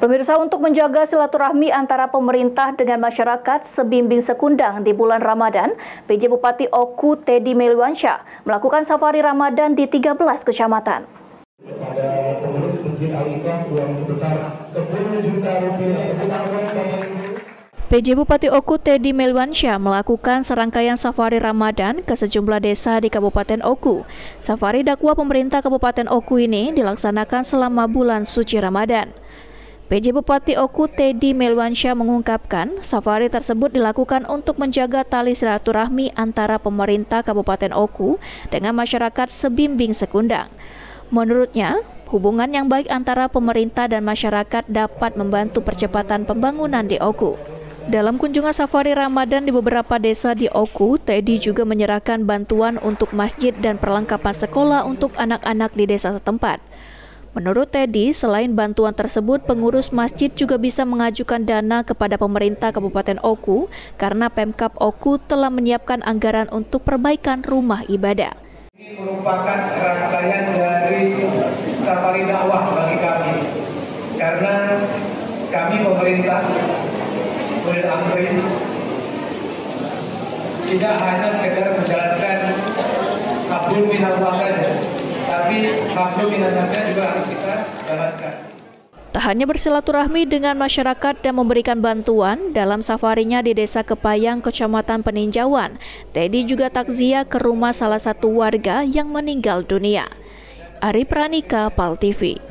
Pemirsa, untuk menjaga silaturahmi antara pemerintah dengan masyarakat sebimbing sekundang di bulan Ramadan, PJ Bupati Oku Teddy Melwansyah melakukan safari Ramadan di 13 kecamatan. Kepada pengurus Masjid Al-Ikhlas uang sebesar 10 juta rupiah. PJ Bupati Oku Teddy Melwansyah melakukan serangkaian safari Ramadan ke sejumlah desa di Kabupaten Oku. Safari dakwah pemerintah Kabupaten Oku ini dilaksanakan selama bulan suci Ramadan. PJ Bupati Oku Teddy Melwansyah mengungkapkan, safari tersebut dilakukan untuk menjaga tali silaturahmi antara pemerintah Kabupaten Oku dengan masyarakat sebimbing sekundang. Menurutnya, hubungan yang baik antara pemerintah dan masyarakat dapat membantu percepatan pembangunan di Oku. Dalam kunjungan safari Ramadan di beberapa desa di Oku, Teddy juga menyerahkan bantuan untuk masjid dan perlengkapan sekolah untuk anak-anak di desa setempat. Menurut Teddy, selain bantuan tersebut, pengurus masjid juga bisa mengajukan dana kepada pemerintah Kabupaten Oku karena Pemkab Oku telah menyiapkan anggaran untuk perbaikan rumah ibadah. Ini merupakan rangkaian dari safari dakwah bagi kami, karena kami pemerintah ulil amri tidak hanya sekedar menjalankan makhluk minallah saja, tapi makhluk minallah juga harus kita jalankan. Tak hanya bersilaturahmi dengan masyarakat dan memberikan bantuan, dalam safarinya di Desa Kepayang, Kecamatan Peninjauan, Teddy juga takziah ke rumah salah satu warga yang meninggal dunia. Ari Pranika, PAL TV.